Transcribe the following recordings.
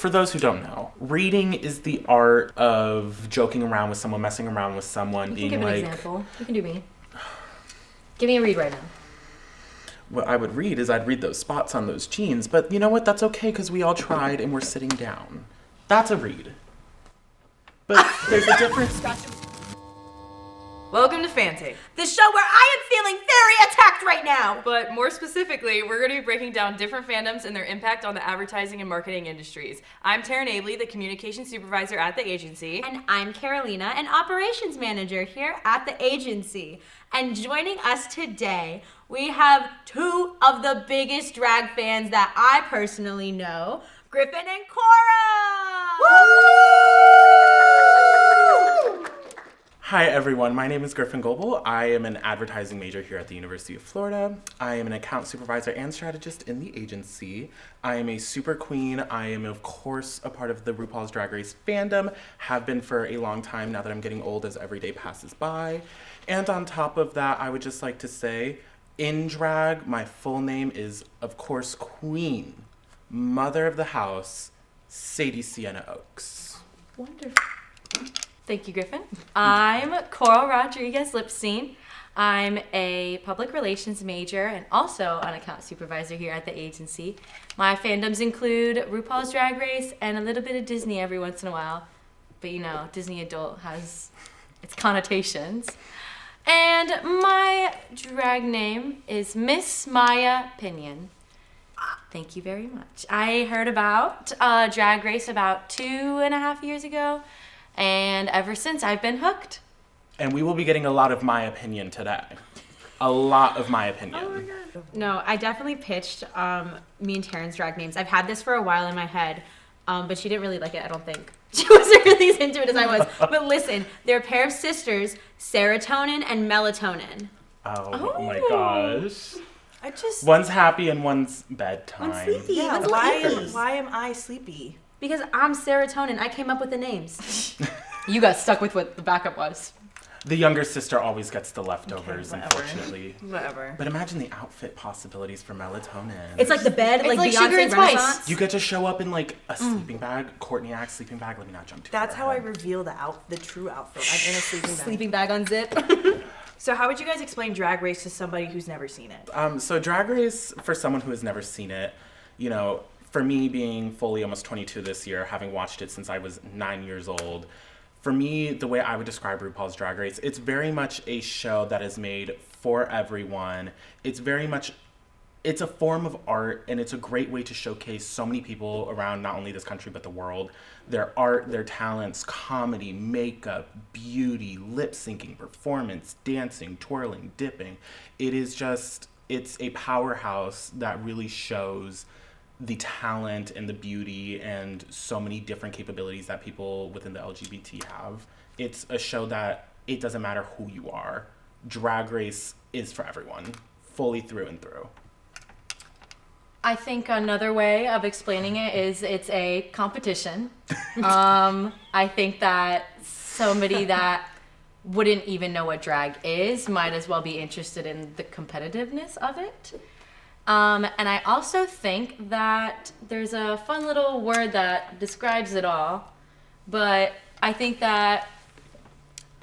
for those who don't know, reading is the art of joking around with someone, messing around with someone, being like... You can give an example. You can do me. Give me a read right now. What I would read is I'd read those spots on those jeans, but you know what? That's okay because we all tried and we're sitting down. That's a read. But there's a difference. Welcome to Fancy, the show where I am feeling very attacked right now. but more specifically, we're going to be breaking down different fandoms and their impact on the advertising and marketing industries. I'm Taryn Aebli, the communication supervisor at the agency. And I'm Carolina, an operations manager here at the agency. And joining us today, we have two of the biggest drag fans that I personally know, Griffin and Coral! Woo! Hi everyone, my name is Griffin Goebel. I am an advertising major here at the University of Florida. I am an account supervisor and strategist in the agency. I am a super queen. I am of course a part of the RuPaul's Drag Race fandom, have been for a long time now that I'm getting old as every day passes by. And on top of that, I would just like to say, in drag, my full name is of course Queen, Mother of the House, Sadie Sienna Oaks. Wonderful. Thank you, Griffin. I'm Coral Rodriguez-Lipstein. I'm a public relations major and also an account supervisor here at the agency. My fandoms include RuPaul's Drag Race and a little bit of Disney every once in a while. But you know, Disney adult has its connotations. And my drag name is Miss Maya Pinion. Thank you very much. I heard about Drag Race about 2.5 years ago. And ever since, I've been hooked. And we will be getting a lot of my opinion today. A lot of my opinion. Oh my God. No, I definitely pitched me and Taryn's drag names. I've had this for a while in my head, but she didn't really like it, I don't think. She wasn't really as into it as I was. But listen, they're a pair of sisters, serotonin and melatonin. Oh my gosh. One's happy and one's bedtime. One's sleepy. Yeah, One's why am I sleepy? Because I'm serotonin. I came up with the names. You got stuck with what the backup was. The younger sister always gets the leftovers, Okay, unfortunately. Whatever. But imagine the outfit possibilities for melatonin. It's like the bed, It's like Beyonce Sugar and Renaissance. Spice. You get to show up in like a sleeping bag, Courtney Act sleeping bag. Let me not jump too That's far how I ahead. reveal the true outfit. I'm in a sleeping bag. Sleeping bag on zip. So how would you guys explain Drag Race to somebody who's never seen it? So Drag Race, for someone who has never seen it, you know, for me being fully almost 22 this year, having watched it since I was 9 years old, for me, the way I would describe RuPaul's Drag Race, it's very much a show that is made for everyone. It's a form of art, and it's a great way to showcase so many people around not only this country, but the world. Their art, their talents, comedy, makeup, beauty, lip syncing, performance, dancing, twirling, dipping. It's a powerhouse that really shows the talent and the beauty and so many different capabilities that people within the LGBT have. It's a show that it doesn't matter who you are. Drag Race is for everyone, fully through and through. I think another way of explaining it is it's a competition. I think that somebody that wouldn't even know what drag is might as well be interested in the competitiveness of it. And I also think that there's a fun little word that describes it all, but I think that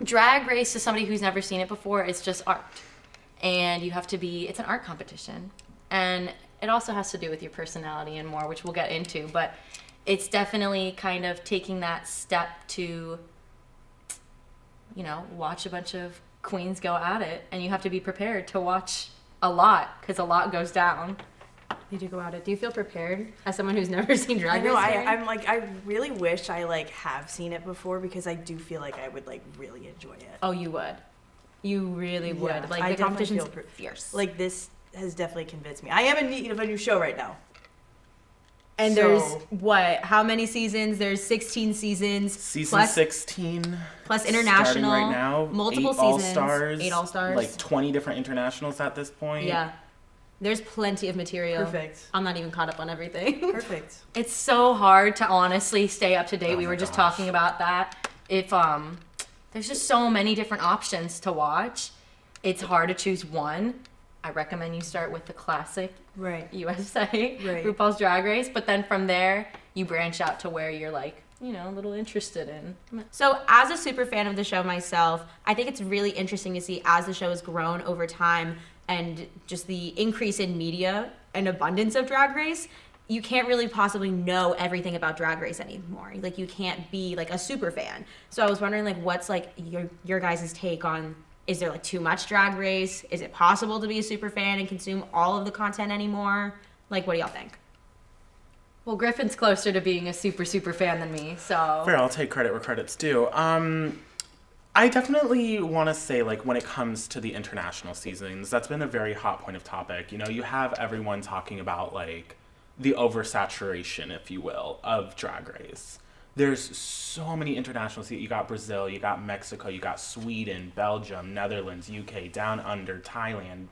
Drag Race to somebody who's never seen it before is just art. And it's an art competition. And it also has to do with your personality and more, which we'll get into, but it's definitely kind of taking that step to, you know, watch a bunch of queens go at it, and you have to be prepared to watch a lot, because a lot goes down. They do go at it. Do you feel prepared as someone who's never seen Drag Race? I really wish I have seen it before, because I do feel like I would really enjoy it. Oh, you would. You really would. Yeah, Like I the competition's definitely fierce. Like this has definitely convinced me. I am in need of a new show right now. And So- there's what? How many seasons? There's 16 seasons. Season plus, 16. plus international. Starting right now. Multiple 8 seasons. All-Stars. 8 All-Stars. Like 20 different internationals at this point. Yeah. There's plenty of material. Perfect. I'm not even caught up on everything. Perfect. It's so hard to honestly stay up to date. Oh We my were just gosh. talking about that. If there's just so many different options to watch, it's hard to choose one. I recommend you start with the classic Right. USA, Right. RuPaul's Drag Race, but then from there you branch out to where you're like, you know, a little interested in. So as a super fan of the show myself, I think it's really interesting to see as the show has grown over time and just the increase in media and abundance of Drag Race, you can't really possibly know everything about Drag Race anymore. Like, you can't be like a super fan. So I was wondering, like, what's like your guys' take on, is there like too much Drag Race? Is it possible to be a super fan and consume all of the content anymore? Like, what do y'all think? Well, Griffin's closer to being a super fan than me, so. Fair, I'll take credit where credit's due. I definitely want to say, like, when it comes to the international seasons, that's been a very hot point of topic. You know, you have everyone talking about, like, the oversaturation, if you will, of Drag Race. There's so many international seasons. You got Brazil, you got Mexico, you got Sweden, Belgium, Netherlands, UK, Down Under, Thailand,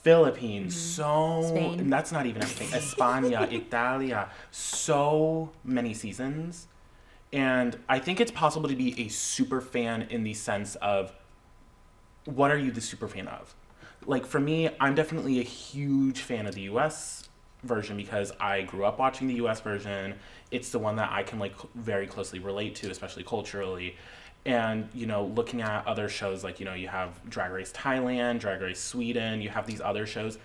Philippines, Spain. And that's not even everything. España, Italia, so many seasons. And I think it's possible to be a super fan in the sense of, what are you the super fan of? Like, for me, I'm definitely a huge fan of the US version because I grew up watching the US version. It's the one that I can, like, very closely relate to, especially culturally. And, you know, looking at other shows, like, you know, you have Drag Race Thailand, Drag Race Sweden, you have these other shows.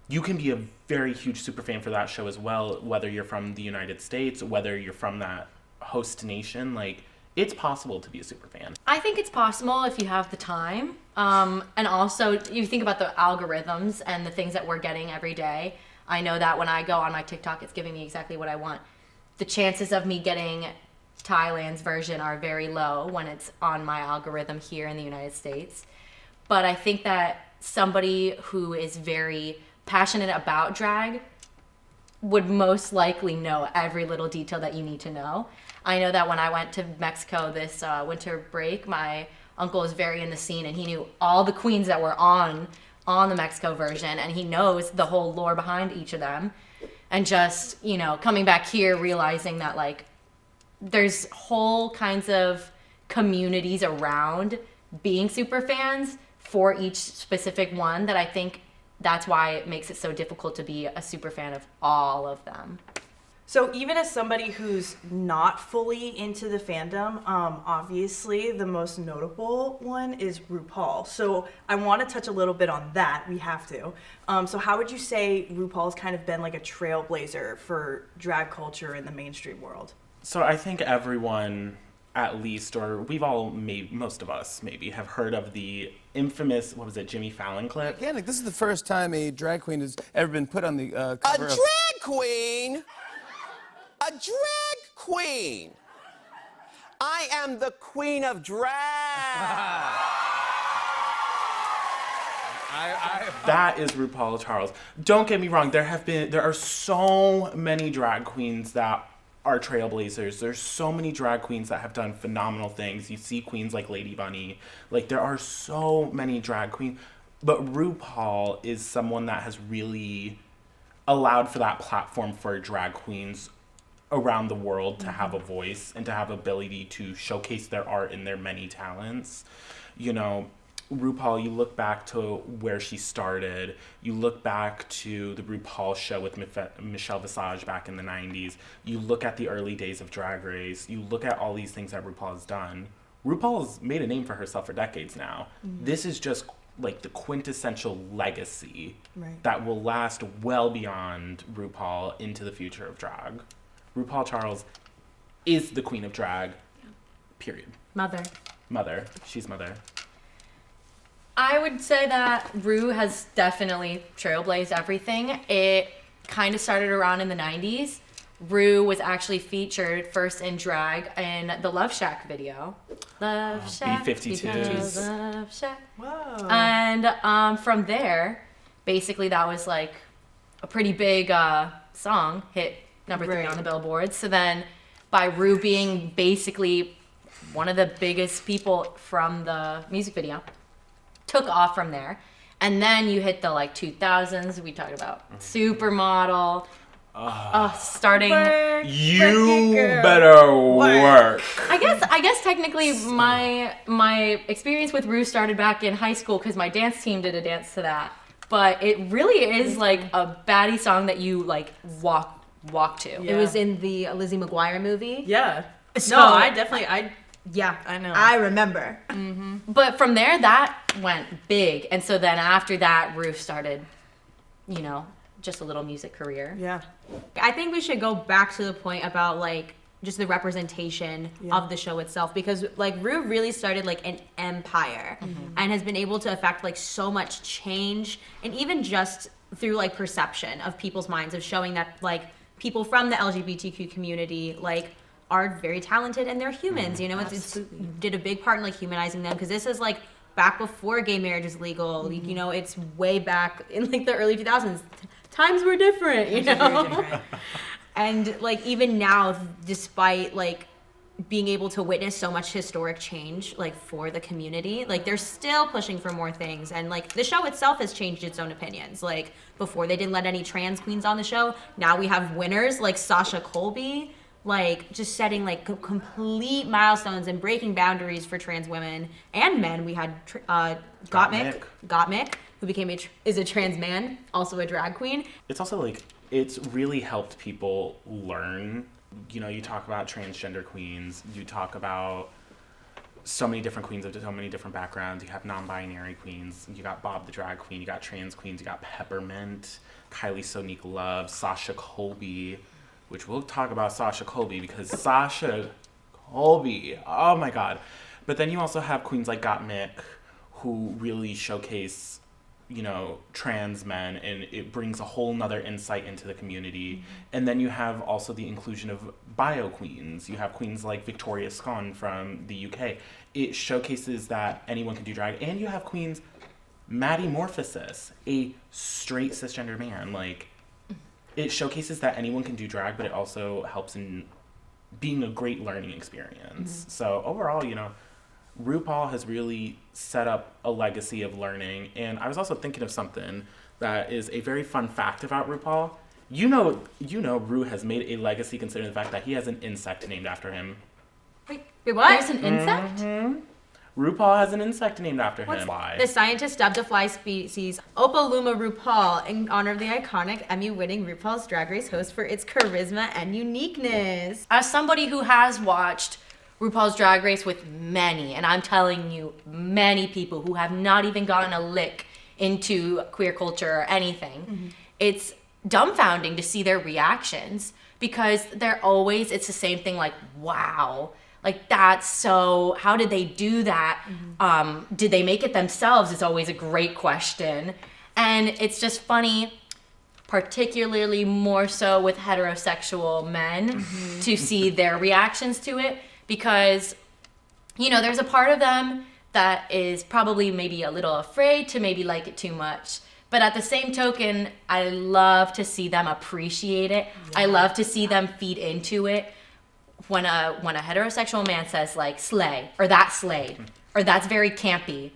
You can be a very huge super fan for that show as well, whether you're from the United States, whether you're from that host nation. Like, it's possible to be a super fan. I think it's possible if you have the time. And also, you think about the algorithms and the things that we're getting every day. I know that when I go on my TikTok, it's giving me exactly what I want. The chances of me getting Thailand's version are very low when it's on my algorithm here in the United States. But I think that somebody who is very passionate about drag would most likely know every little detail that you need to know. I know that when I went to Mexico this winter break, my uncle was very in the scene and he knew all the queens that were on the Mexico version, and he knows the whole lore behind each of them. And just, you know, coming back here, realizing that, like, there's whole kinds of communities around being super fans for each specific one, that I think that's why it makes it so difficult to be a super fan of all of them. So even as somebody who's not fully into the fandom, obviously the most notable one is RuPaul. So I want to touch a little bit on that. We have to. So how would you say RuPaul's kind of been like a trailblazer for drag culture in the mainstream world? So I think everyone, at least, or we've all, most of us maybe, have heard of the infamous, what was it, Jimmy Fallon clip? Again, this is the first time a drag queen has ever been put on the cover A of... drag queen? A drag queen? I am the queen of drag. That is RuPaul Charles. Don't get me wrong, there are so many drag queens that are trailblazers. There's so many drag queens that have done phenomenal things. You see queens like Lady Bunny. Like, there are so many drag queens. But RuPaul is someone that has really allowed for that platform for drag queens around the world to have a voice and to have ability to showcase their art and their many talents. You know, RuPaul, you look back to where she started, you look back to the RuPaul show with Michelle Visage back in the 90s, you look at the early days of Drag Race, you look at all these things that RuPaul has done. RuPaul's made a name for herself for decades now. This is just like the quintessential legacy that will last well beyond RuPaul into the future of drag. RuPaul Charles is the queen of drag, period. Mother. She's mother. I would say that Ru has definitely trailblazed everything. It kind of started around in the 90s. Ru was actually featured first in drag in the Love Shack video. Love Shack. B-52s. Love Shack. Whoa. And from there, basically that was like a pretty big song, hit number 3 on the billboards. So then by Ru being basically one of the biggest people from the music video, took off from there. And then you hit the like 2000s. We talked about Supermodel. Starting. You better work. I guess technically my experience with Ru started back in high school because my dance team did a dance to that. But it really is like a baddie song that you like walk walk to. It was in the Lizzie McGuire movie. Yeah. So- No, I definitely, Yeah, I know. I remember. But from there, that went big. And so then after that, Ruth started, you know, just a little music career. Yeah. I think we should go back to the point about like just the representation of the show itself, because like Rue really started like an empire and has been able to affect like so much change, and even just through like perception of people's minds, of showing that like people from the LGBTQ community like are very talented and they're humans, you know. It's did a big part in like humanizing them, because this is like back before gay marriage was legal. You know, it's way back in like the early 2000s. Times were different, you know. And like even now, despite like being able to witness so much historic change like for the community, like they're still pushing for more things. And like the show itself has changed its own opinions. Like before they didn't let any trans queens on the show. Now we have winners like Sasha Colby, like just setting like complete milestones and breaking boundaries for trans women and men. We had Gottmik, who became is a trans man, also a drag queen. It's also like, it's really helped people learn. You know, you talk about transgender queens, you talk about so many different queens of so many different backgrounds. You have non-binary queens, you got Bob the drag queen, you got trans queens, you got Peppermint, Kylie Sonique Love, Sasha Colby, which we'll talk about Sasha Colby, because Sasha Colby, oh my god. But then you also have queens like Gottmik, who really showcase, you know, trans men, and it brings a whole nother insight into the community. And then you have also the inclusion of bio queens. You have queens like Victoria Scone from the UK. It showcases that anyone can do drag. And you have queens, Maddie Morphosis, a straight cisgender man. Like, it showcases that anyone can do drag, but it also helps in being a great learning experience. So overall, you know, RuPaul has really set up a legacy of learning. And I was also thinking of something that is a very fun fact about RuPaul. You know, Ru has made a legacy considering the fact that he has an insect named after him. Wait, what? There's an insect? RuPaul has an insect named after him. The scientist dubbed the fly species Opaluma RuPaul in honor of the iconic Emmy-winning RuPaul's Drag Race host for its charisma and uniqueness. As somebody who has watched RuPaul's Drag Race with many, and I'm telling you, many people who have not even gotten a lick into queer culture or anything, it's dumbfounding to see their reactions, because they're always, it's the same thing, like, wow, like that's so, how did they do that? Did they make it themselves? It's always a great question. And it's just funny, particularly more so with heterosexual men, to see their reactions to it. Because, you know, there's a part of them that is probably maybe a little afraid to maybe like it too much. But at the same token, I love to see them appreciate it. Yeah. I love to see them feed into it. When a heterosexual man says like slay, or that slayed, or that's very campy,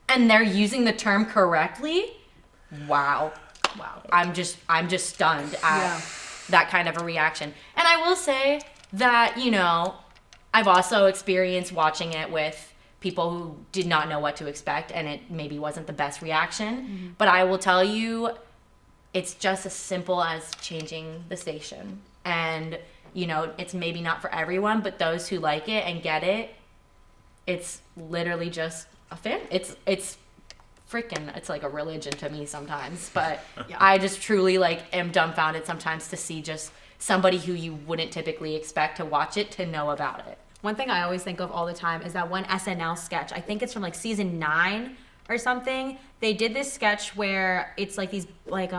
and they're using the term correctly, wow. I'm just stunned at that kind of a reaction. And I will say that, you know, I've also experienced watching it with people who did not know what to expect, and it maybe wasn't the best reaction. But I will tell you, it's just as simple as changing the station. And, you know, it's maybe not for everyone, but those who like it and get it, it's literally just a fan. It's freaking, it's like a religion to me sometimes. But I just truly like am dumbfounded sometimes to see just somebody who you wouldn't typically expect to watch it to know about it. One thing I always think of all the time is that one SNL sketch. I think it's from like season 9 or something. They did this sketch where it's like these like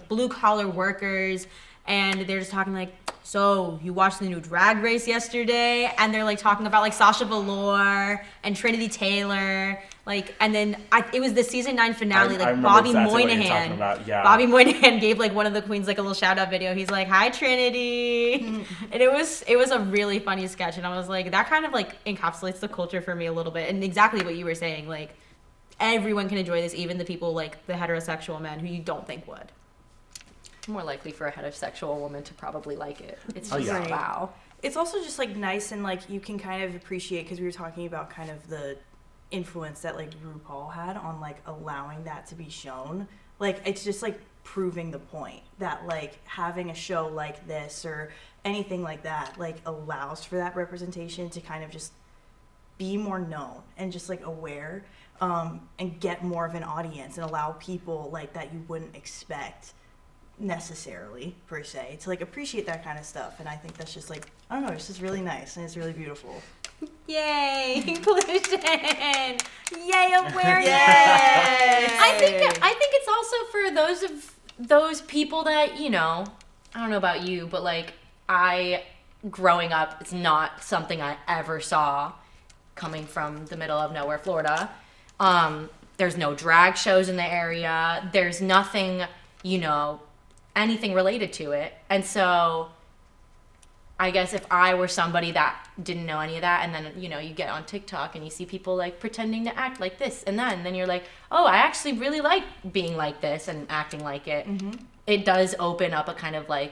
blue collar workers, and they're just talking like, so you watched the new Drag Race yesterday? And they're like talking about like Sasha Velour and Trinity Taylor, like, and then it was the season 9 finale. Like Bobby Moynihan. Bobby Moynihan gave like one of the queens like a little shout out video. He's like, "Hi Trinity," and it was a really funny sketch. And I was like, that kind of like encapsulates the culture for me a little bit. And exactly what you were saying, like everyone can enjoy this, even the people like the heterosexual men who you don't think would. More likely for a heterosexual woman to probably like it. It's just wow. It's also just like nice, and like you can kind of appreciate, because we were talking about kind of the influence that like RuPaul had on like allowing that to be shown. Like it's just like proving the point that like having a show like this or anything like that like allows for that representation to kind of just be more known and just like aware, and get more of an audience and allow people like that you wouldn't expect necessarily per se to like appreciate that kind of stuff. And I think that's just like, I don't know, it's just really nice and it's really beautiful. Yay, inclusion! Yay, awareness! Yay! I think it's also for those people that, you know, I don't know about you, but like growing up, it's not something I ever saw coming from the middle of nowhere, Florida. There's no drag shows in the area. There's nothing, you know, anything related to it. And so I guess if I were somebody that didn't know any of that, and then, you know, you get on TikTok and you see people like pretending to act like this and then you're like, oh, I actually really like being like this and acting like it. Mm-hmm. It does open up a kind of like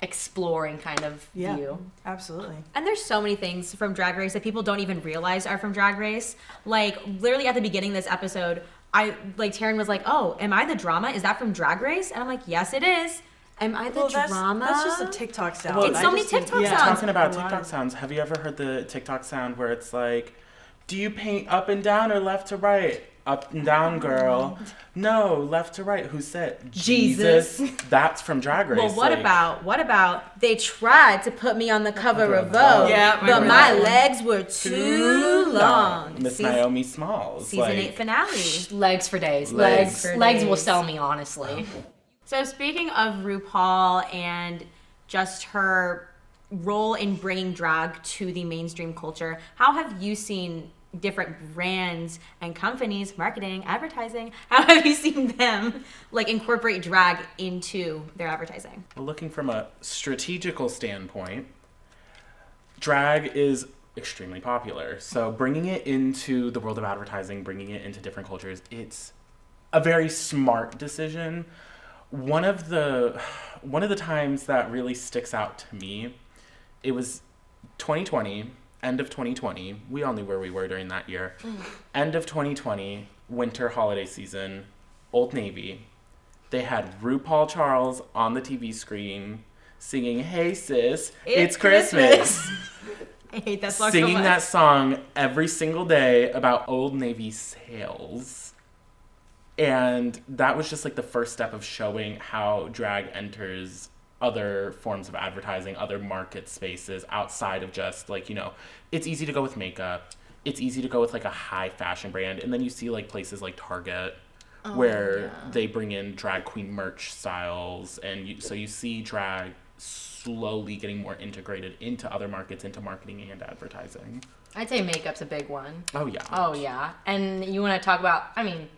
exploring kind of view. Absolutely. And there's so many things from Drag Race that people don't even realize are from Drag Race. Like, literally at the beginning of this episode, Taryn was like, oh, am I the drama? Is that from Drag Race? And I'm like, yes, it is. Am I the drama? That's just a TikTok sound. Well, it's so many TikTok sounds. Talking about TikTok sounds, have you ever heard the TikTok sound where it's like, do you paint up and down or left to right? Up and down, girl. No, left to right. Who said? Jesus. That's from Drag Race. Well, what about they tried to put me on the cover of Vogue, but my legs were too long. Miss Naomi Smalls. Season 8 finale. Legs for days. Legs for Legs days. will sell me, honestly. So speaking of RuPaul and just her role in bringing drag to the mainstream culture, how have you seen different brands and companies, marketing, advertising, how have you seen them like incorporate drag into their advertising? Well, looking from a strategical standpoint, drag is extremely popular. So bringing it into the world of advertising, bringing it into different cultures, it's a very smart decision. One of the times that really sticks out to me, it was 2020. End of 2020, we all knew where we were during that year. End of 2020, winter holiday season, Old Navy. They had RuPaul Charles on the TV screen singing, "Hey sis, it's Christmas." I hate that song Singing so much. that song every single day about Old Navy sales. And that was just like the first step of showing how drag enters other forms of advertising, other market spaces outside of just like, you know, it's easy to go with makeup. It's easy to go with like a high fashion brand. And then you see like places like Target where they bring in drag queen merch styles. And so you see drag slowly getting more integrated into other markets, into marketing and advertising. I'd say makeup's a big one. Oh, yeah. Oh, yeah. And you want to talk about, I mean,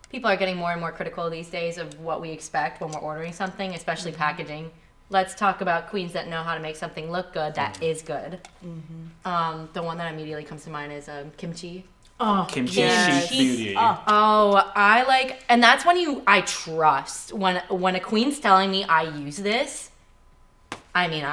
people are getting more and more critical these days of what we expect when we're ordering something, especially packaging. Let's talk about queens that know how to make something look good that is good. Mm-hmm. The one that immediately comes to mind is kimchi. Oh, Kimchi Chic Beauty. Oh, I like, and that's when I trust when a queen's telling me I use this. I mean,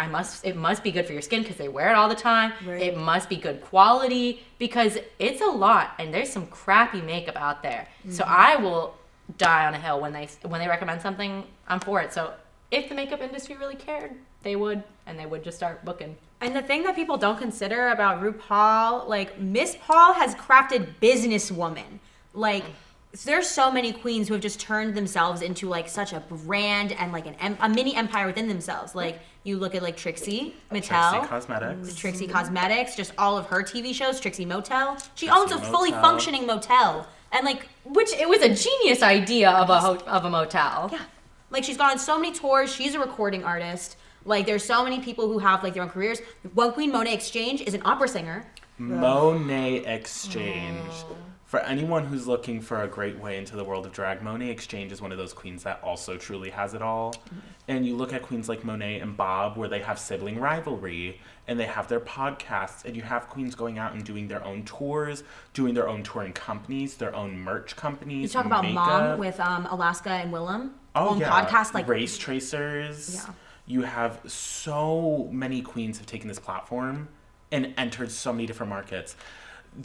it must be good for your skin because they wear it all the time. Right. It must be good quality because it's a lot and there's some crappy makeup out there. Mm-hmm. So I will die on a hill when they recommend something. I'm for it. So if the makeup industry really cared, they would just start booking. And the thing that people don't consider about RuPaul, like Miss Paul has crafted businesswoman. Like there's so many queens who have just turned themselves into like such a brand and like a mini empire within themselves. Like you look at like Trixie Mattel, Trixie Cosmetics, just all of her TV shows, Trixie Motel. She owns a fully functioning motel, and like which it was a genius idea of a motel. Yeah, like she's gone on so many tours. She's a recording artist. Like there's so many people who have like their own careers. One Queen Monet Exchange is an opera singer. Monet Exchange. For anyone who's looking for a great way into the world of drag, Monet Exchange is one of those queens that also truly has it all. And you look at queens like Monet and Bob, where they have sibling rivalry, and they have their podcasts, and you have queens going out and doing their own tours, doing their own touring companies, their own merch companies. You talk about makeup. Mom with Alaska and Willem. Oh, yeah. Podcast, like Race Tracers. Yeah. You have so many queens have taken this platform and entered so many different markets.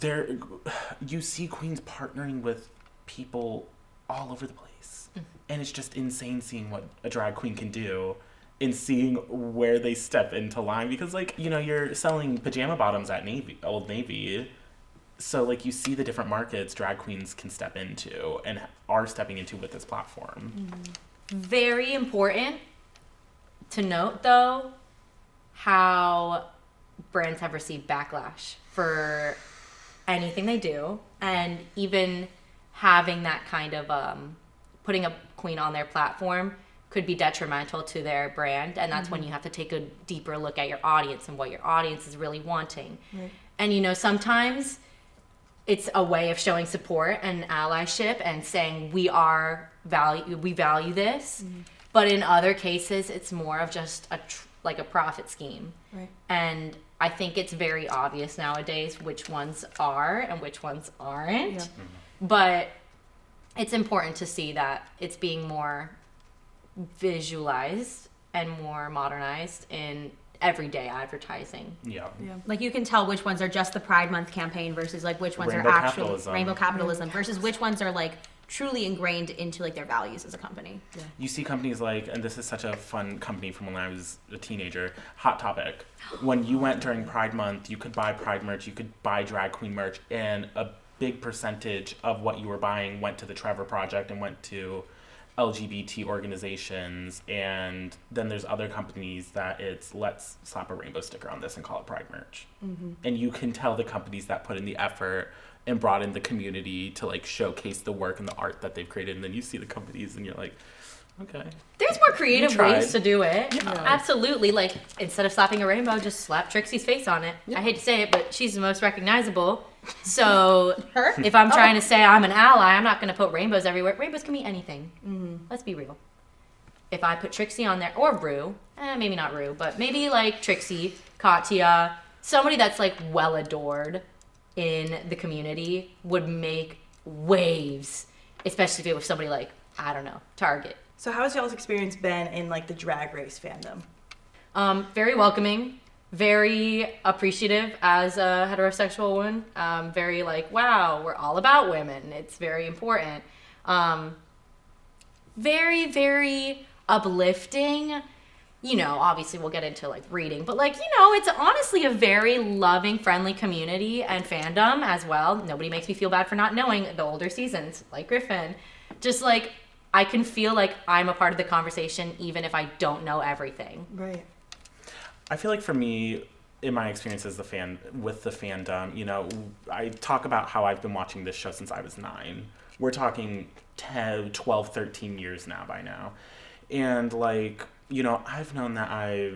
You see queens partnering with people all over the place. And it's just insane seeing what a drag queen can do and seeing where they step into line. Because, like, you know, you're selling pajama bottoms at Old Navy. So, like, you see the different markets drag queens can step into and are stepping into with this platform. Very important to note, though, how brands have received backlash for anything they do, and even having that kind of putting a queen on their platform could be detrimental to their brand, and that's when you have to take a deeper look at your audience and what your audience is really wanting. Right. And you know, sometimes it's a way of showing support and allyship and saying we value this, but in other cases it's more of just like a profit scheme. Right. And I think it's very obvious nowadays which ones are and which ones aren't. Yeah. But it's important to see that it's being more visualized and more modernized in everyday advertising. Yeah. Like you can tell which ones are just the Pride Month campaign versus like which ones Rainbow are actually capitalism. rainbow capitalism versus which ones are like truly ingrained into like their values as a company. You see companies like, and this is such a fun company from when I was a teenager, Hot Topic. When you went during Pride Month, you could buy Pride merch, you could buy drag queen merch, and a big percentage of what you were buying went to the Trevor Project and went to LGBT organizations. And then there's other companies that it's, let's slap a rainbow sticker on this and call it Pride merch. And you can tell the companies that put in the effort and brought in the community to like showcase the work and the art that they've created. And then you see the companies and you're like, okay. There's more creative You tried. ways to do it. Absolutely. Like, instead of slapping a rainbow, just slap Trixie's face on it. I hate to say it, but she's the most recognizable. So if I'm trying to say I'm an ally, I'm not going to put rainbows everywhere. Rainbows can be anything. Let's be real. If I put Trixie on there, or Rue, maybe not Rue, but maybe like Trixie, Katya, somebody that's like well adored in the community would make waves, especially if it was somebody like, I don't know, Target. So how has y'all's experience been in like the drag race fandom? Very welcoming, very appreciative as a heterosexual woman. Very like, wow, we're all about women. It's very important. Very, very uplifting. You know, obviously we'll get into like reading, but like, you know, it's honestly a very loving, friendly community and fandom as well. Nobody makes me feel bad for not knowing the older seasons, like Griffin. Just like, I can feel like I'm a part of the conversation even if I don't know everything. Right. I feel like for me, in my experience as with the fandom, you know, I talk about how I've been watching this show since I was 9. We're talking 10, 12, 13 years now by now. And like, you know, I've known that I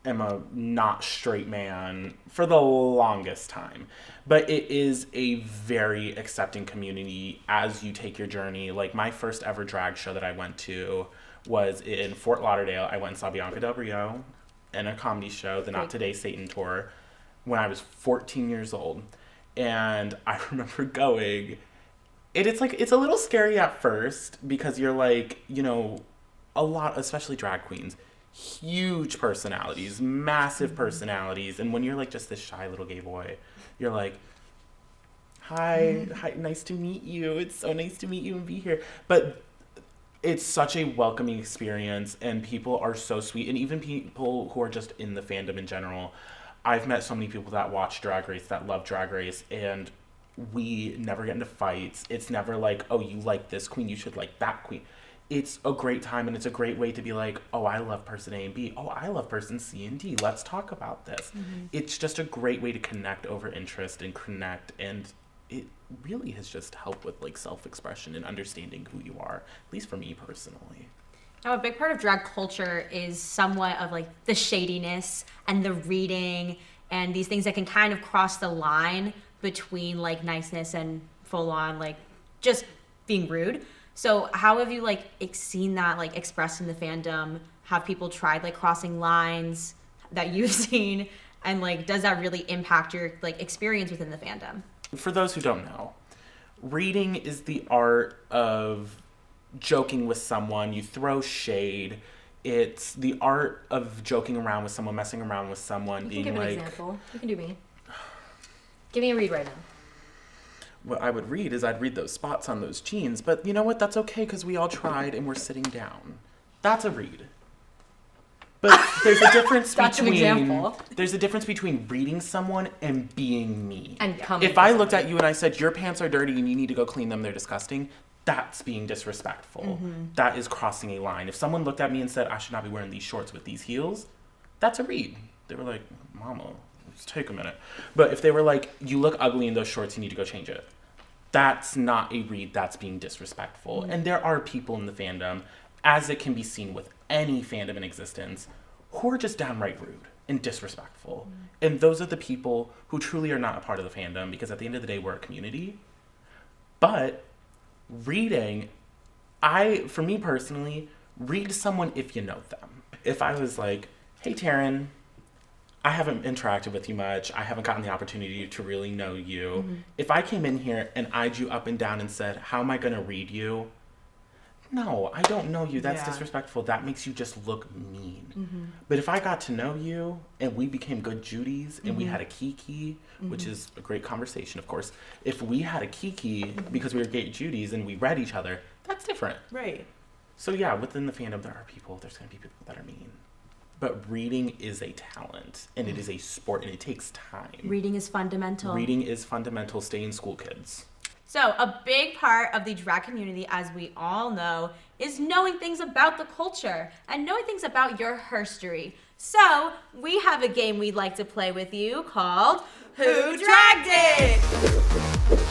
am a not straight man for the longest time. But it is a very accepting community as you take your journey. Like, my first ever drag show that I went to was in Fort Lauderdale. I went and saw Bianca Del Rio in a comedy show, the Not Today Satan tour, when I was 14 years old. And I remember going, and it's like, it's a little scary at first because you're like, you know, a lot, especially drag queens, huge personalities, massive personalities. And when you're like just this shy little gay boy, you're like, hi, nice to meet you. It's so nice to meet you and be here. But it's such a welcoming experience and people are so sweet. And even people who are just in the fandom in general, I've met so many people that watch Drag Race, that love Drag Race, and we never get into fights. It's never like, oh, you like this queen, you should like that queen. It's a great time, and it's a great way to be like, oh, I love person A and B. Oh, I love person C and D. Let's talk about this. It's just a great way to connect over interest and connect, and it really has just helped with like self-expression and understanding who you are, at least for me personally. Now, a big part of drag culture is somewhat of like the shadiness and the reading and these things that can kind of cross the line between like niceness and full on like just being rude. So how have you like seen that like expressed in the fandom? Have people tried like crossing lines that you've seen? And like, does that really impact your like experience within the fandom? For those who don't know, reading is the art of joking with someone. You throw shade. It's the art of joking around with someone, messing around with someone, You being can give like, an example. You can do me. Give me a read right now. what I would read is I'd read those spots on those jeans, but you know what? That's okay because we all tried and we're sitting down. That's a read. But there's a difference That's an between example. there's a difference between reading someone and being me. And coming if I from looked at you and I said your pants are dirty and you need to go clean them, they're disgusting, that's being disrespectful. That is crossing a line. If someone looked at me and said I should not be wearing these shorts with these heels, that's a read. They were like, "Mama, let's take a minute." But if they were like, "You look ugly in those shorts, you need to go change it," that's not a read. That's being disrespectful. And there are people in the fandom, as it can be seen with any fandom in existence, who are just downright rude and disrespectful. And those are the people who truly are not a part of the fandom, because at the end of the day, we're a community. But reading, for me personally, read someone if you know them. If I was like, "Hey, Taryn, I haven't interacted with you much. I haven't gotten the opportunity to really know you." If I came in here and eyed you up and down and said, "How am I going to read you?" No, I don't know you. That's disrespectful. That makes you just look mean. But if I got to know you and we became good Judies and we had a kiki, which is a great conversation, of course. If we had a kiki because we were great Judies and we read each other, that's different. Right. So yeah, within the fandom, there are people, there's going to be people that are mean. But reading is a talent, and it is a sport, and it takes time. Reading is fundamental. Reading is fundamental. Stay in school, kids. So a big part of the drag community, as we all know, is knowing things about the culture and knowing things about your herstory. So we have a game we'd like to play with you called Who Dragged It?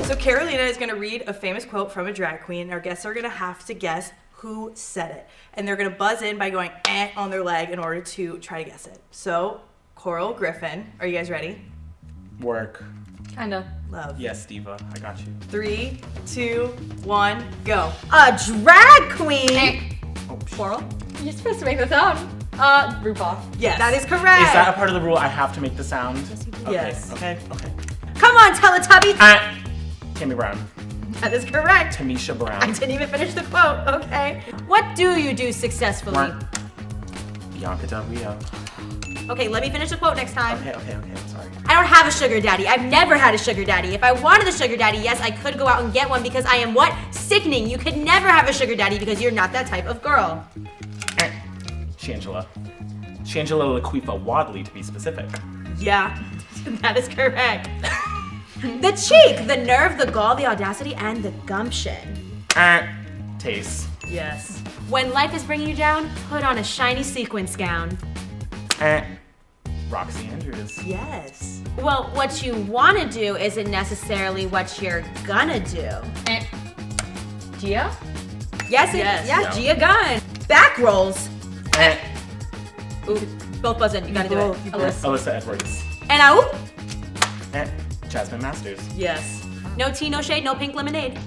So Carolina is going to read a famous quote from a drag queen. Our guests are going to have to guess who said it. And they're going to buzz in by going on their leg in order to try to guess it. So, Coral, Griffin, are you guys ready? Work. Kinda. Love. Yes, Diva, I got you. 3, 2, 1, go. A drag queen. Coral? You're supposed to make the sound. RuPaul. Yes. That is correct. Is that a part of the rule? I have to make the sound? Okay, Yes. Okay. Come on, Teletubbies. Tammy Brown. That is correct. Tamisha I Brown. didn't even finish the quote. Okay. What do you do successfully? Bianca Del Rio. Okay, let me finish the quote next time. Okay, I'm sorry. I don't have a sugar daddy. I've never had a sugar daddy. If I wanted a sugar daddy, yes, I could go out and get one because I am what? Sickening. You could never have a sugar daddy because you're not that type of girl. Shangela. Shangela Laquifa Wadley, to be specific. Yeah. That is correct. The cheek, the nerve, the gall, the audacity, and the gumption. Taste. Yes. When life is bringing you down, put on a shiny sequins gown. Roxy Andrews. Yes. Well, what you want to do isn't necessarily what you're gonna do. Gia? Yes, Yes. yeah, No. Gia Gunn. Back rolls. Eh. Ooh, both buzzing. You gotta do it. You Alyssa. Alyssa Edwards. And I, Jasmine Masters. Yes. no tea, no shade, no pink lemonade.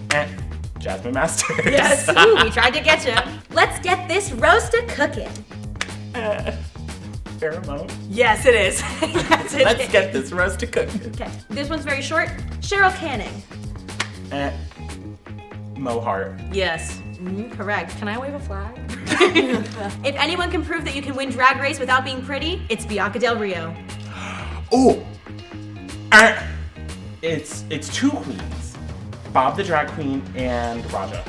Jasmine Masters. Yes. Ooh, we tried to get you. Let's get this roast a cooking. Pheromone. Yes, it is. Yes, it Let's is. get this roast to cook. Okay, this one's very short. Cheryl Canning. Mo Hart. Yes. Correct. Can I wave a flag? If anyone can prove that you can win Drag Race without being pretty, it's Bianca Del Rio. Oh! It's two queens. Bob the Drag Queen and Raja.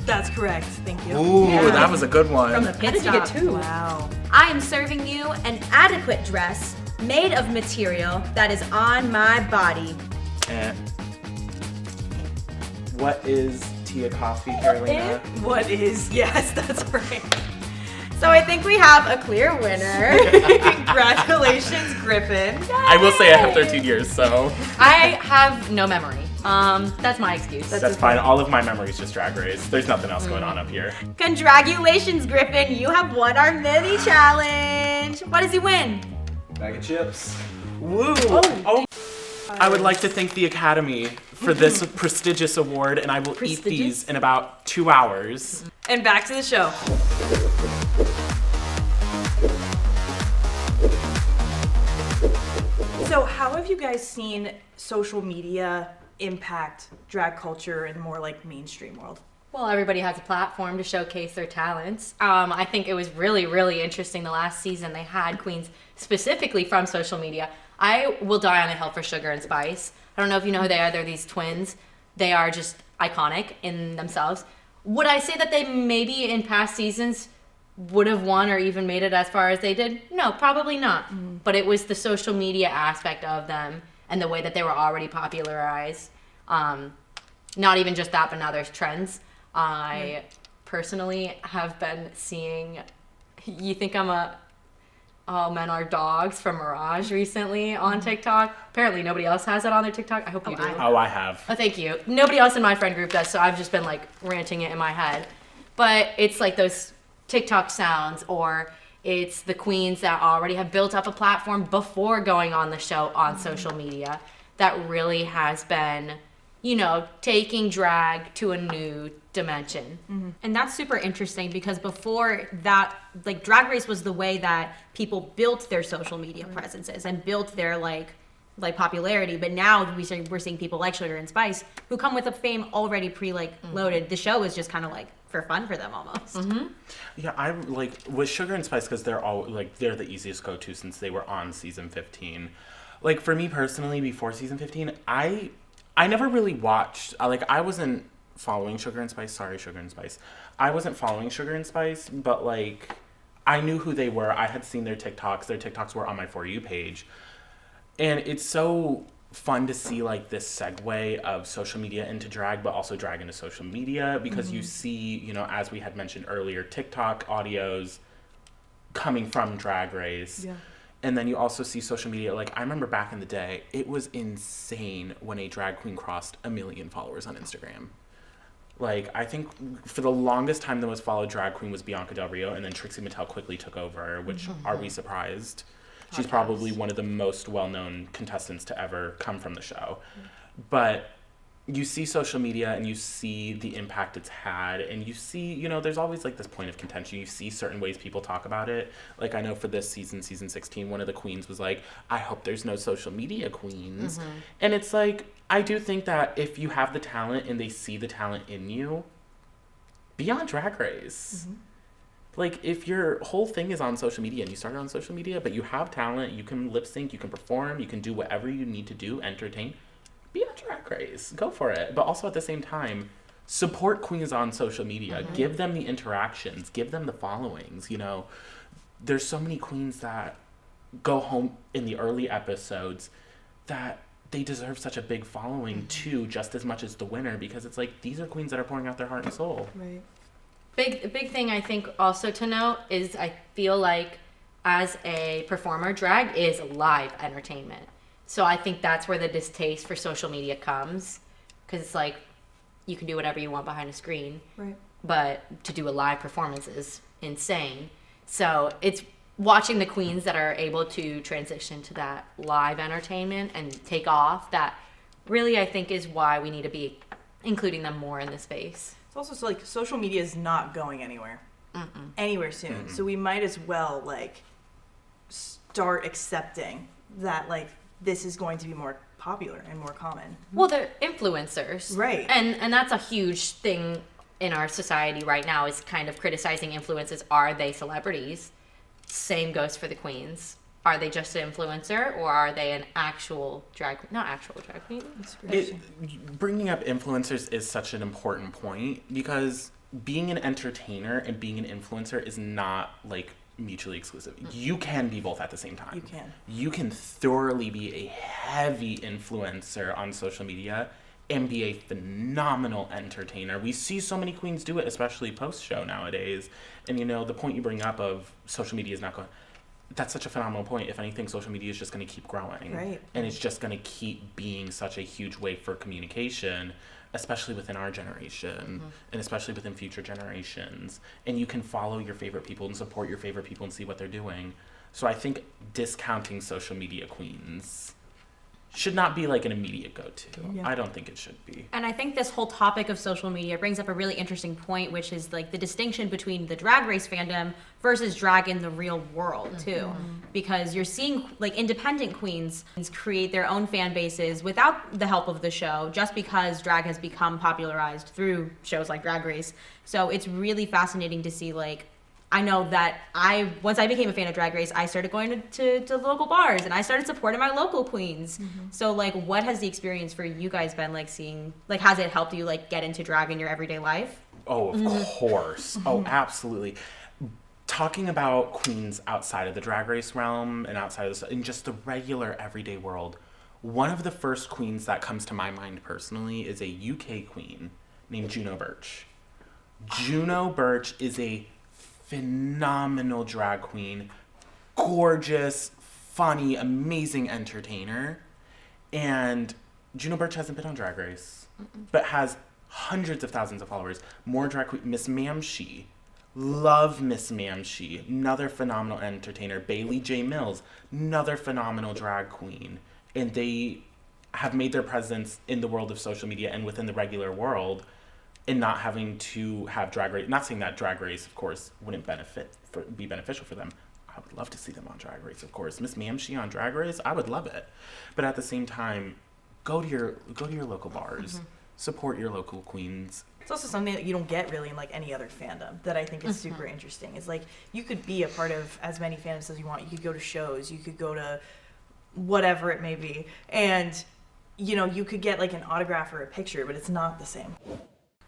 That's correct. Thank you. Ooh, that was a good one. From the pit How did you stop. get two? Wow. I am serving you an adequate dress made of material that is on my body. What is Tia Coffee, Carolina? What is? Yes, that's right. So I think we have a clear winner. Congratulations, Griffin. I will say I have 13 years, so I have no memory. That's my excuse. that's fine. All of my memories just Drag Race. There's nothing else going on up here. Congratulations, Griffin. You have won our mini challenge. What does he win? Bag of chips. Woo! Oh. I would like to thank the Academy for this prestigious award, and I will eat these in about 2 hours. And back to the show. So how have you guys seen social media impact drag culture in more like mainstream world? Well, everybody has a platform to showcase their talents. I think it was really, really interesting the last season. They had queens specifically from social media. I will die on a hill for Sugar and Spice. I don't know if you know who they are. They're these twins. They are just iconic in themselves. Would I say that they maybe in past seasons would have won or even made it as far as they did? No, probably not. But it was the social media aspect of them and the way that they were already popularized. Not even just that, but now there's trends. I personally have been seeing, you think I'm a All Men Are Dogs from Mirage recently on TikTok. Apparently nobody else has it on their TikTok. I hope you do. I have. Oh, thank you. Nobody else in my friend group does, so I've just been like ranting it in my head. But it's like those TikTok sounds, or it's the queens that already have built up a platform before going on the show on social media that really has been, you know, taking drag to a new dimension. And that's super interesting because before that, like, Drag Race was the way that people built their social media presences and built their like popularity. But now we're seeing people like Sugar and Spice who come with a fame already loaded. The show is just kind of like for fun for them almost. Yeah, I like with Sugar and Spice because they're the easiest go-to since they were on season 15. Like for me personally, before season 15, I never really watched. I wasn't following Sugar and Spice. Sorry, Sugar and Spice. I wasn't following Sugar and Spice, but like I knew who they were. I had seen their TikToks. Their TikToks were on my For You page, and it's so fun to see like this segue of social media into drag, but also drag into social media because you see, you know, as we had mentioned earlier, TikTok audios coming from Drag Race. Yeah. And then you also see social media. Like I remember back in the day, it was insane when a drag queen crossed 1 million followers on Instagram. Like I think for the longest time the most followed drag queen was Bianca Del Rio, and then Trixie Mattel quickly took over, which are we surprised? She's probably one of the most well-known contestants to ever come from the show. But you see social media and you see the impact it's had, and you see, you know, there's always like this point of contention. You see certain ways people talk about it. Like I know for this season 16, one of the queens was like, I hope there's no social media queens. And it's like, I do think that if you have the talent and they see the talent in you, be on Drag Race. Like, if your whole thing is on social media and you started on social media, but you have talent, you can lip sync, you can perform, you can do whatever you need to do, entertain, be on Drag Race. Go for it. But also at the same time, support queens on social media. Give them the interactions. Give them the followings. You know, there's so many queens that go home in the early episodes that they deserve such a big following too, just as much as the winner, because it's like, these are queens that are pouring out their heart and soul. Right. Big thing I think also to note is I feel like as a performer, drag is live entertainment. So I think that's where the distaste for social media comes, because it's like you can do whatever you want behind a screen, Right. but to do a live performance is insane. So it's watching the queens that are able to transition to that live entertainment and take off that really I think is why we need to be including them more in the space. It's also so, like, social media is not going anywhere soon. So we might as well like start accepting that like this is going to be more popular and more common. Well, they're influencers. Right. And that's a huge thing in our society right now, is kind of criticizing influencers. Are they celebrities? Same goes for the queens. Are they just an influencer, or are they an actual drag queen? Not actual drag queen. Bringing up influencers is such an important point, because being an entertainer and being an influencer is not like mutually exclusive. You can be both at the same time. You can thoroughly be a heavy influencer on social media and be a phenomenal entertainer. We see so many queens do it, especially post-show nowadays. And you know, the point you bring up of social media is not going... That's such a phenomenal point. If anything, social media is just going to keep growing. Right. And it's just going to keep being such a huge way for communication, especially within our generation, and especially within future generations. And you can follow your favorite people and support your favorite people and see what they're doing. So I think discounting social media queens should not be like an immediate go-to. I don't think it should be. And I think this whole topic of social media brings up a really interesting point, which is like the distinction between the drag race fandom versus drag in the real world too. Because you're seeing like independent queens create their own fan bases without the help of the show, just because drag has become popularized through shows like Drag Race. So it's really fascinating to see, like, I know that once I became a fan of Drag Race, I started going to local bars and I started supporting my local queens. So like, what has the experience for you guys been like seeing, like, has it helped you like get into drag in your everyday life? Oh, of course. Oh, absolutely. Talking about queens outside of the Drag Race realm and outside of in just the regular everyday world, one of the first queens that comes to my mind personally is a UK queen named Juno Birch. Juno Birch is a phenomenal drag queen, gorgeous, funny, amazing entertainer. And Juno Birch hasn't been on Drag Race, but has hundreds of thousands of followers. More drag queen, Miss Mamshi. Love Miss Mamshi, another phenomenal entertainer. Bailey J. Mills, another phenomenal drag queen. And they have made their presence in the world of social media and within the regular world, and not having to have Drag Race. Not saying that Drag Race, of course, wouldn't be beneficial for them. I would love to see them on Drag Race, of course. Miss Mamshi on Drag Race, I would love it. But at the same time, go to your local bars, support your local queens. It's also something that you don't get really in like any other fandom that I think is super interesting. Is like you could be a part of as many fandoms as you want. You could go to shows, you could go to whatever it may be, and you know, you could get like an autograph or a picture, but it's not the same.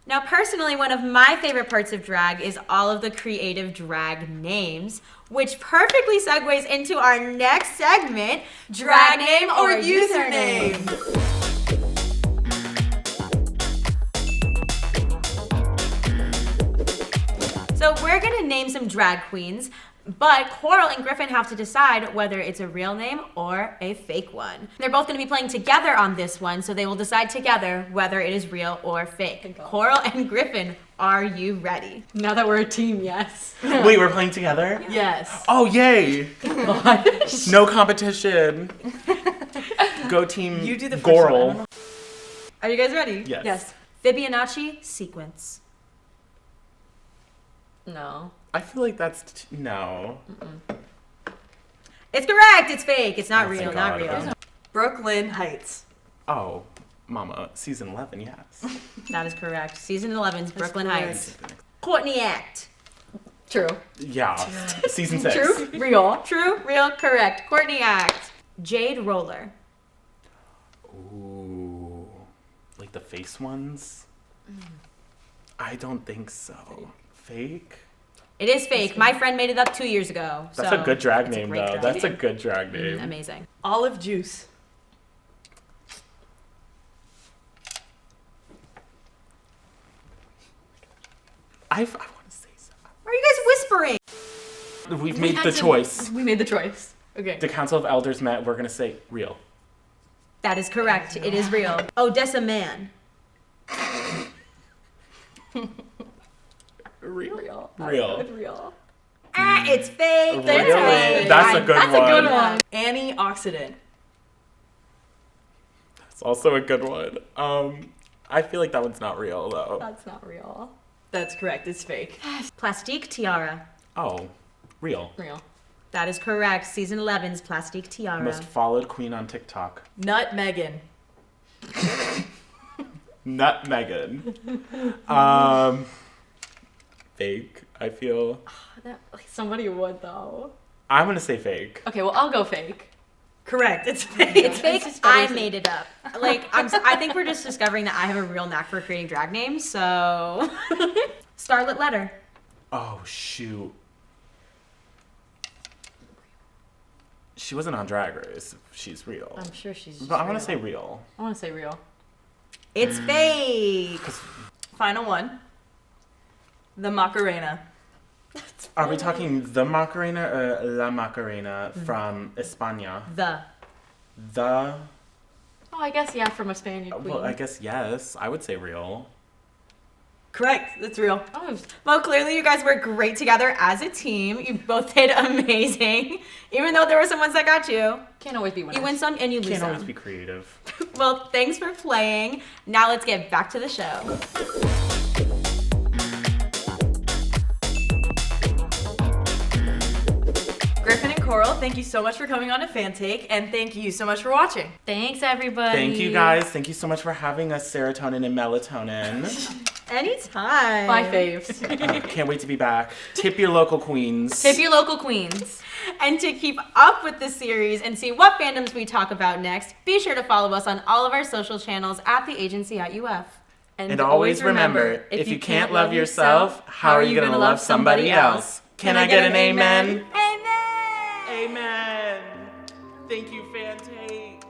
Now, personally, one of my favorite parts of drag is all of the creative drag names, which perfectly segues into our next segment, Drag Name or Username. So we're gonna name some drag queens, but Coral and Griffin have to decide whether it's a real name or a fake one. They're both going to be playing together on this one, so they will decide together whether it is real or fake. Coral and Griffin, are you ready? Now that we're a team, yes. Wait, we're playing together? Yes. Oh, yay! No competition. Go team You do the first Coral. one. Are you guys ready? Yes. Yes. Fibonacci sequence. No. I feel like that's no. It's correct. It's fake. It's not Oh, real. thank Not God. real. Brooklyn Heights. Oh, mama, season 11, yes. That is correct. Season 11's Brooklyn correct. Heights. Courtney Act. True. Yeah, season 6. True. Real. True. Real. Correct. Courtney Act. Jade Roller. Ooh, like the face ones? I don't think so. Fake? It is fake. My friend made it up 2 years ago. That's so a good drag it's a name, great though. drag That's a name. good drag name. Amazing. Olive Juice. I want to say so. Why are you guys whispering? We've made the choice. We made the choice. Okay. The Council of Elders met. We're going to say real. That is correct. It is real. Odessa Man. Real? Real. Real. Real. Ah, it's fake. Really? It's That's a fake. good That's one. a good one. Antioxidant. It's also a good one. I feel like that one's not real, though. That's not real. That's correct. It's fake. Plastique Tiara. Oh, real. Real. That is correct. Season 11's Plastique Tiara. Most followed queen on TikTok. Nut Megan. Nut Megan. Fake, I feel. Somebody would though. I'm gonna say fake. Okay, well I'll go fake. Correct. It's fake. It's fake. just better I to- made it up. Like, I think we're just discovering that I have a real knack for creating drag names, so. Scarlet Letter. Oh, shoot. She wasn't on Drag Race. She's real. I'm sure she's. But I want to say real. I want to say real. It's fake. Final one. The Macarena. Are we talking the Macarena or La Macarena from España? The. The. Oh, I guess yeah, from a Spaniard queen. Well, I guess yes. I would say real. Correct. That's real. Oh, well, clearly you guys work great together as a team. You both did amazing. Even though there were some ones that got you. Can't always be winners. You win some and you lose Can't some. always be creative. Well, thanks for playing. Now let's get back to the show. Griffin and Coral, thank you so much for coming on to Fan Take, and thank you so much for watching. Thanks, everybody. Thank you guys. Thank you so much for having us, serotonin and melatonin. Anytime. My faves. Can't wait to be back. Tip your local queens. Tip your local queens. And to keep up with the series and see what fandoms we talk about next, be sure to follow us on all of our social channels at the agency at UF. And always remember, if you can't love yourself, how are you going to love somebody else? Can I get an amen? Amen. Amen. Thank you, Fan Take.